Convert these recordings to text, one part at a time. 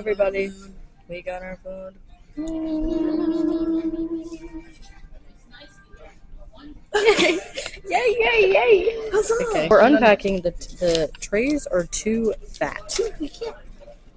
everybody. We got our food. Yay, yay, yay! Okay. We're unpacking. The trays are too fat.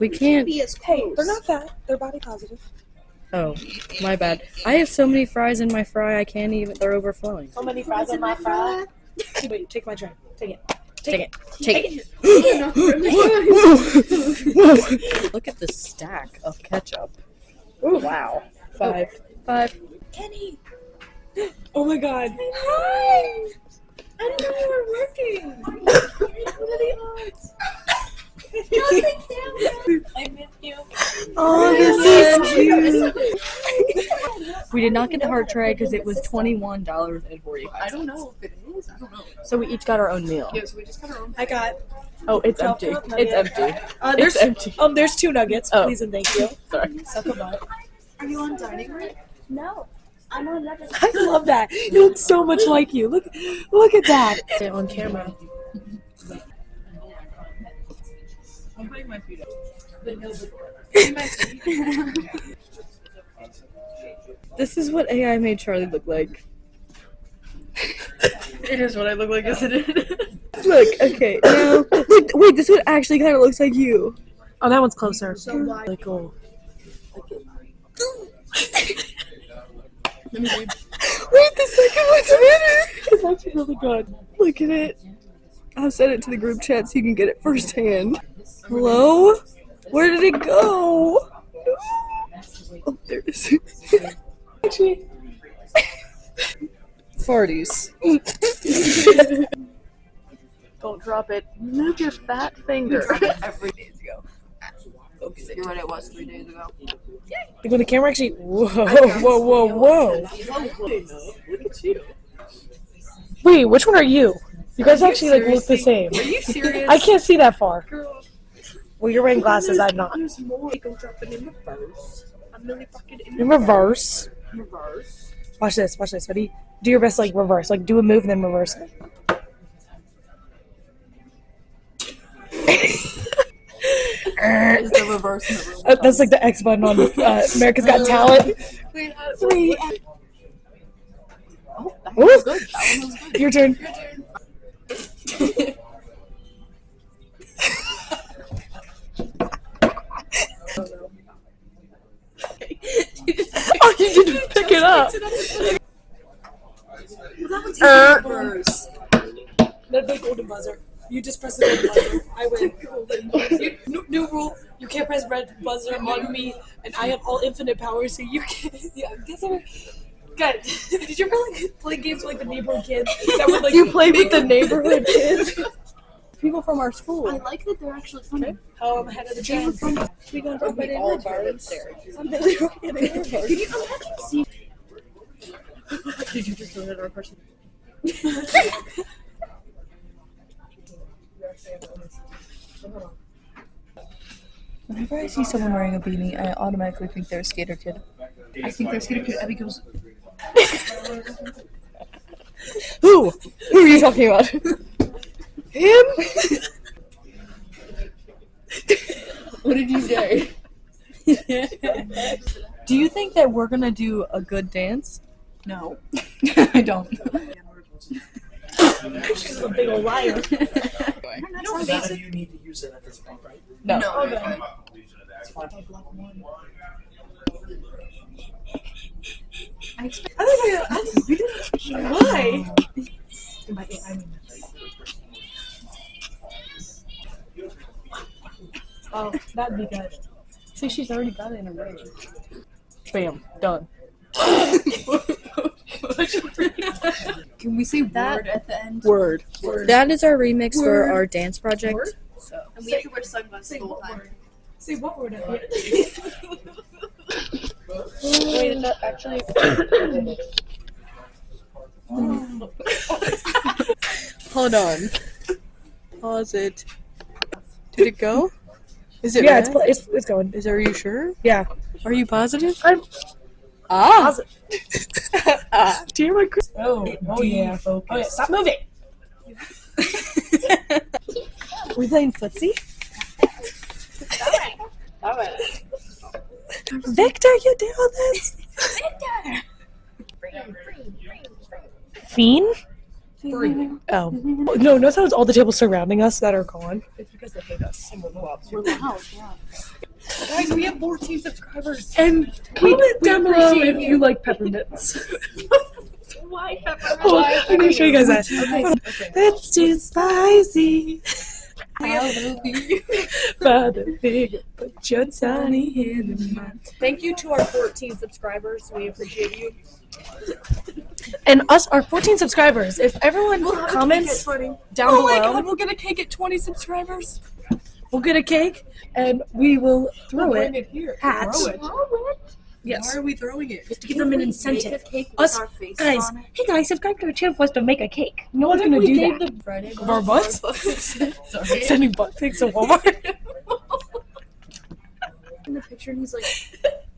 We can't. Hey, they're not fat. They're body positive. Oh, my bad. I have so many fries in my fry, I can't even. They're overflowing. So many fries in my fry. Wait, take my tray. Take it. Take it. Look at the stack of ketchup. Ooh. Wow. Five. Kenny! Oh my god. Hi! I didn't know you were working! What are the odds? I missed you. Oh, this is cute. We did not get the heart tray because it was $21.45. I don't know if it is. I don't know. So we each got our own meal. Yeah, so we just got our own. I got. Oh, it's empty. It's empty. There's empty. There's 2 nuggets. Oh. Please and thank you. Sorry. Suck them up. Are you on dining room? No. I'm on another. I love that. You look so much like you. Look at that. On camera. I'm putting my feet up. This is what AI made Charlie look like. It is what I look like, isn't it? Look, okay, now, look, wait, this one actually kind of looks like you. Oh, that one's closer. Really cool. Let me read. Wait, the second one's better! It's actually really good. Look at it. I'll send it to the group chat so you can get it firsthand. Hello? Where did it go? Oh, there it is. Farties. Don't drop it. Move your fat finger. Every day ago. You're right, it was 3 days ago. When the camera actually. Whoa. Look at you. Wait, which one are you? You guys actually like look the same. Are you serious? I can't see that far. Girl. Well, you're wearing glasses. I'm not. There's more. Go drop it in reverse. I'm really fucking In reverse. reverse. Watch this. Ready? Do your best, like reverse. Like do a move and then reverse it. Is the reverse in the room? That's like the X button on America's Got Talent. Wait, 3. Oh, that one was good. That one was good. Your turn. Oh, you didn't pick it up. Reverse. That'd be a golden buzzer. You just press the golden buzzer. I win. New rule. You can't press red buzzer on me, and I have all infinite powers, so you can't. Yeah, guess what? God, did you ever like play games with like the neighborhood kids? That would, like, You played with the neighborhood kids? People from our school. I like that they're actually funny. Oh, I'm ahead of the game. We gonna drop it in all reverse. Can you imagine seeing? Did you just look at our person? Whenever I see someone wearing a beanie, I automatically think they're a skater kid. I think they're scared because Abby goes. Who? Who are you talking about? Him? What did you say? Do you think that we're gonna do a good dance? No, I don't. She's a big old liar. You need to use it at this point, right? No. Okay. I expect. Why? Oh, that'd be good. See, she's already got it in a row. Bam. Done. Can we say word at the end? Word. That is our remix for our dance project. Word? So. And we have to wear sunglasses the whole time. Say what word? Wait, is that actually? Hold on. Pause it. Did it go? Is it? Yeah, red? it's going. Are you sure? Yeah. Are you positive? I'm positive. Do you remember Chris? Oh yeah. Oh yeah. Stop moving. We playing footsie? All right. Victor, you do this? Victor! Fiend? Oh. No, notice how it's all the tables surrounding us that are gone. It's because they hate us and we're flops. We're loud, yeah. Guys, we have 14 subscribers. And comment down below if you like peppermints. Why peppermint? Oh, I'm gonna show you guys that. Okay. That's too spicy. Father figure, put your tiny hand in mine. Thank you to our 14 subscribers. We appreciate you. And us, our 14 subscribers. If everyone comments down Oh my below, god, we'll get a cake at 20 subscribers. we'll get a cake and we will throw Bring it it here. at. Throw it. Yes. Why are we throwing it? To give them an incentive. Make a cake with Us our faces guys, on it. hey guys, subscribe to our channel for us to make a cake. No one's gonna do that. Friday Of our butts? Sorry. Sending butt pics to Walmart. In the picture, and he's like,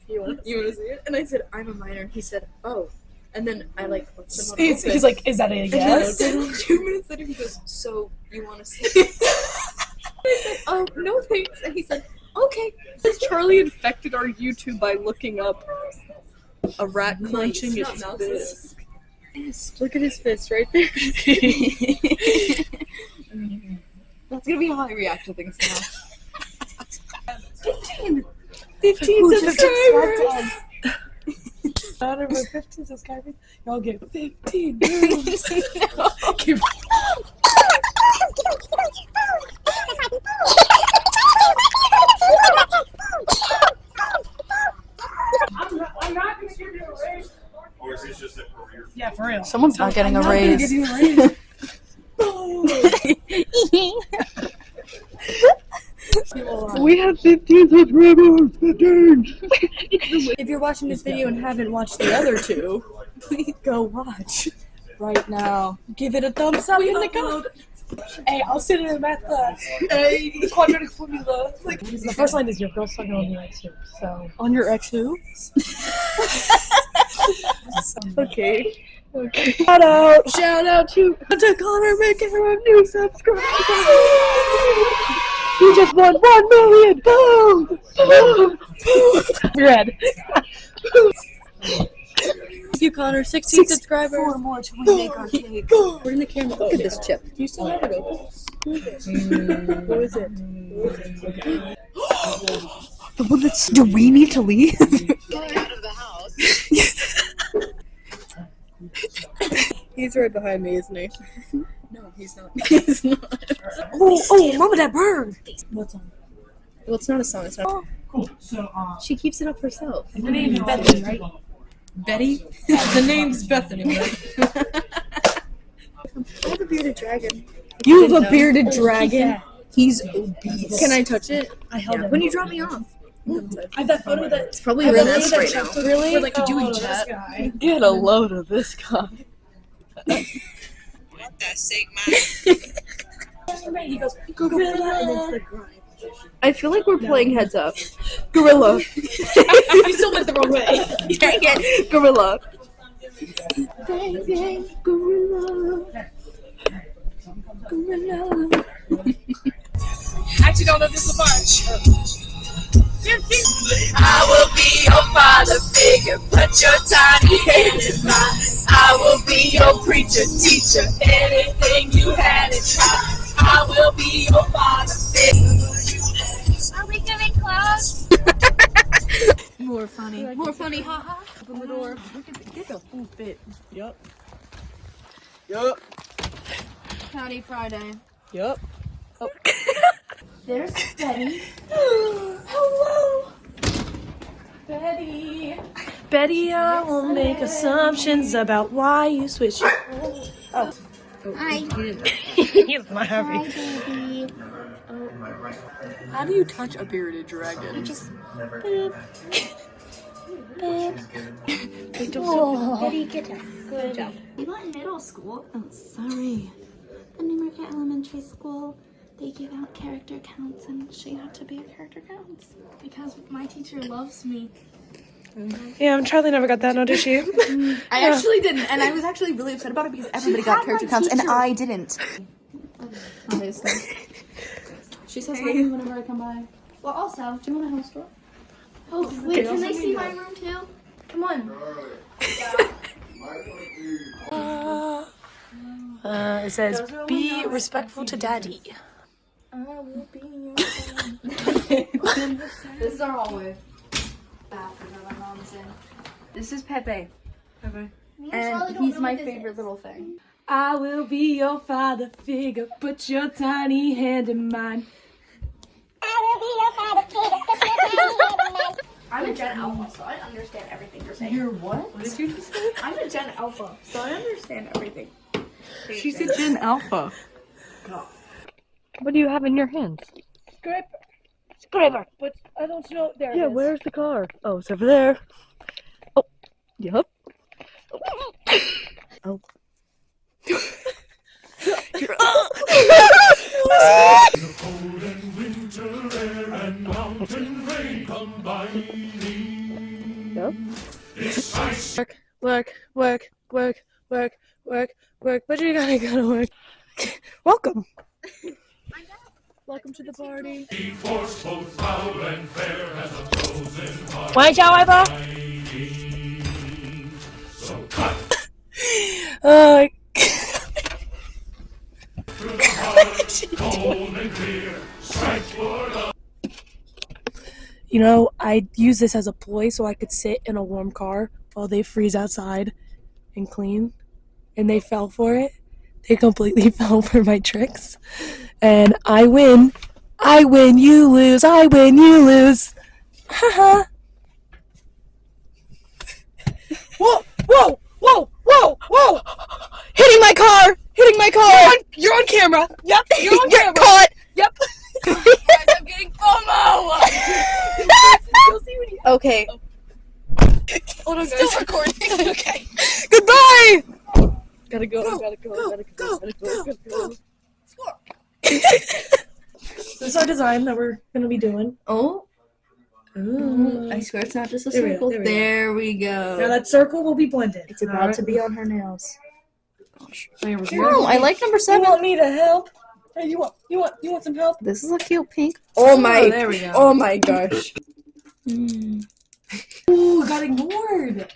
you want to see it? And I said, I'm a minor. And he said, oh. And then I like looked him up. He's like, is that a And yes? then 2 minutes later, he goes, so you want to see it? I said, oh, no thanks. And he said, okay. Charlie infected our YouTube by looking up a rat clenching its fist. Look at his fist right there. That's gonna be how I react to things now. 15 subscribers. Out of our 15 subscribers, y'all get 15 moves. Keep- I'm not gonna give you a raise. Or is this just a career? Yeah, for real. Someone's not getting a I'm not gonna raise. give you a raise. We have 15 subscribers. 15. If you're watching this video and haven't watched the other two, please go watch right now. Give it a thumbs up in the comments. Hey, I'll sit in a math class. Hey, the quadratic formula. Like, the first line is your girl sucking on your ex, so. On your ex who? Okay. Shout out! Shout out to Connor making her a new subscriber. You just won 1 million. Boom! Boom! Red. Thank you, Connor. 16 subscribers. 4 more till we make our cake. We're in the camera. Look at this chip. Do you still have it open? Who is it? The one that's. Do we need to leave? Getting out of the house. He's right behind me, isn't he? No, he's not. He's not. Oh, mama, that bird! What's on? Well, it's not a song. It's not. Cool. So, She keeps it up herself. the name is Bethany, right? Betty? The name's Bethany, right? I have a bearded dragon. You have a bearded dragon. Yeah. He's obese. Can I touch it? I held it. When you drop me off. I have that photo that. It's probably I a have mess that right photo now. that- Really? We're like doing this chat. guy. Get a load of this guy. He goes, gorilla, and it's the grind. I feel like we're playing heads up. Gorilla. You still went the wrong way. Dang it. Gorilla. Gorilla. Actually, don't know this is a bunch. I will be your father figure, put your tiny hand in mine. I will be your preacher, teacher, anything you had in mind. I will be your father figure. Are we getting close? More funny. More funny, haha. Open the door. Get the full fit. Yup. Fattie Friday. Yup. There's Betty. Hello. Betty, I will make assumptions about why you switched. Oh. Hi. He's not happy. baby. How do you touch a bearded dragon? Betty, get her. Good job. We went in middle school. Oh, sorry. In Newmarket Elementary School, they give out character counts, and she had to be a character counts. Because my teacher loves me. Yeah, Charlie never got that, no, did she? I actually didn't, and I was actually really upset about it because everybody got character counts, and I didn't. Obviously. She says hi whenever I come by. Well, also, do you want a house tour? Oh, wait, can they see my room too? Come on. It says, be respectful to daddy. This is our hallway. Bathroom that my mom's in. This is Pepe. And he's my favorite little thing. I will be your father figure. Put your tiny hand in mine. I'm a Gen Alpha, so I understand everything you're saying. You're what? What did you just say? I'm a Gen Alpha, so I understand everything. She's a Gen Alpha. What do you have in your hands? Scraper. But I don't know. There it Yeah, is. where's the car? Oh, it's over there. Oh, yep. Oh. You're Yep. Work, but you gotta work. Welcome. Welcome to the party. Why however? You know, I use this as a ploy so I could sit in a warm car while they freeze outside and clean. And they fell for it. They completely fell for my tricks. And I win. I win, you lose. I win, you lose. Haha. Whoa, whoa, whoa, whoa, whoa. Hitting my car. Hitting my car. You're on camera. Yep, you're on camera. Caught. Yep. Guys, I'm getting FOMO. Okay. Hold on, guys. Still recording. Okay. Goodbye. Gotta go. Gotta go. This is our design that we're gonna be doing. Oh. Ooh, I swear it's not just a There we circle. go, There we go. Now that circle will be blended. It's about to be on her nails. Oh, I like number You 7. want me to help? Hey, you want some help? This is a cute pink. Oh my! there we go. Oh my gosh! Ooh, got ignored.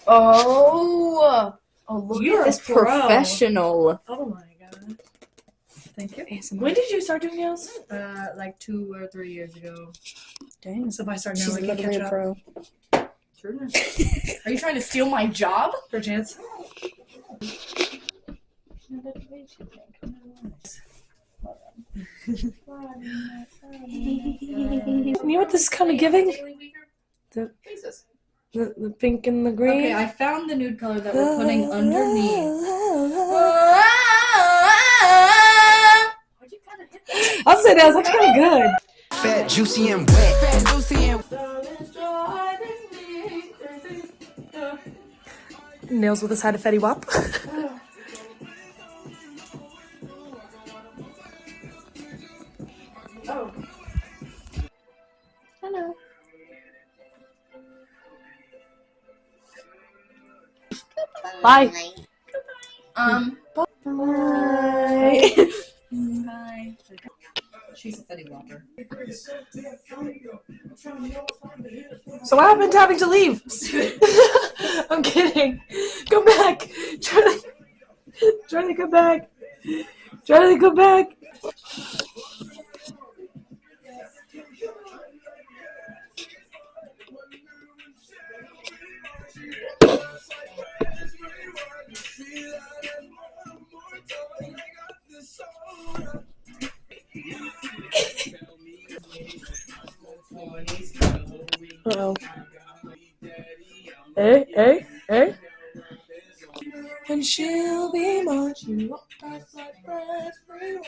Oh! Oh, look You're at this a pro. professional. Oh my god. Thank you. When did you start doing nails? Like 2 or 3 years ago. Dang. So if I start now, She's I can literally catch a up. pro. Sure. Are you trying to steal my job? For a chance. You know what this is kind of giving? The pink and the green. Okay, I found the nude color that we're putting underneath. I'll say that was like kind of good. Fat, juicy, and wet. Nails with a side of Fetty Wap. Oh. Hello. Bye. Bye. Bye. She's a Fetty Wapper. So what happened to having to leave? I'm kidding. Come back. Charlie, come back. Charlie, come back. Uh-oh. Hey. And she'll be marching up past like bread free.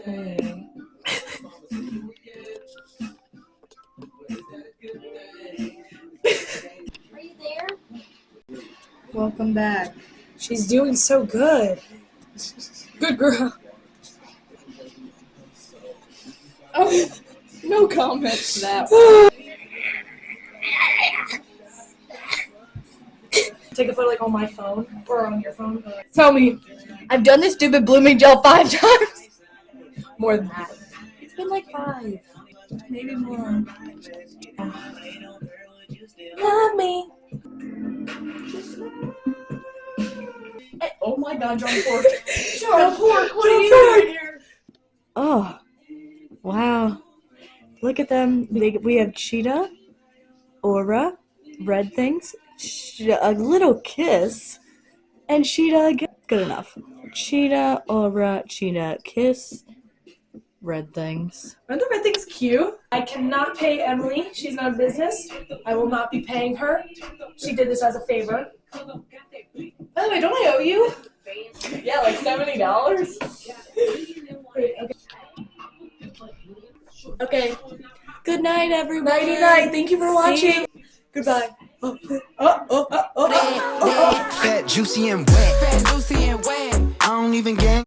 Hey. Are you there? Welcome back. She's doing so good. Good girl. Oh, no comment to that. Take a photo like on my phone or on your phone. Tell me. I've done this stupid blooming gel 5 times. More than that. It's been like 5, maybe more. Love me. Oh my God, John Pork. John Pork, what are you doing here? Oh, wow. Look at them. We have Cheetah, Aura, Red Things, a little kiss, and Cheetah again. Good enough. Cheetah, Aura, Cheetah, Kiss, Red Things. Aren't the red things cute? I cannot pay Emily. She's not a business. I will not be paying her. She did this as a favor. By the way, don't I owe you? Yeah, like $70. Wait, okay. Okay. Good night, everyone. Nighty night. Thank you for watching. Goodbye. Fat, juicy, and wet. I don't even gang.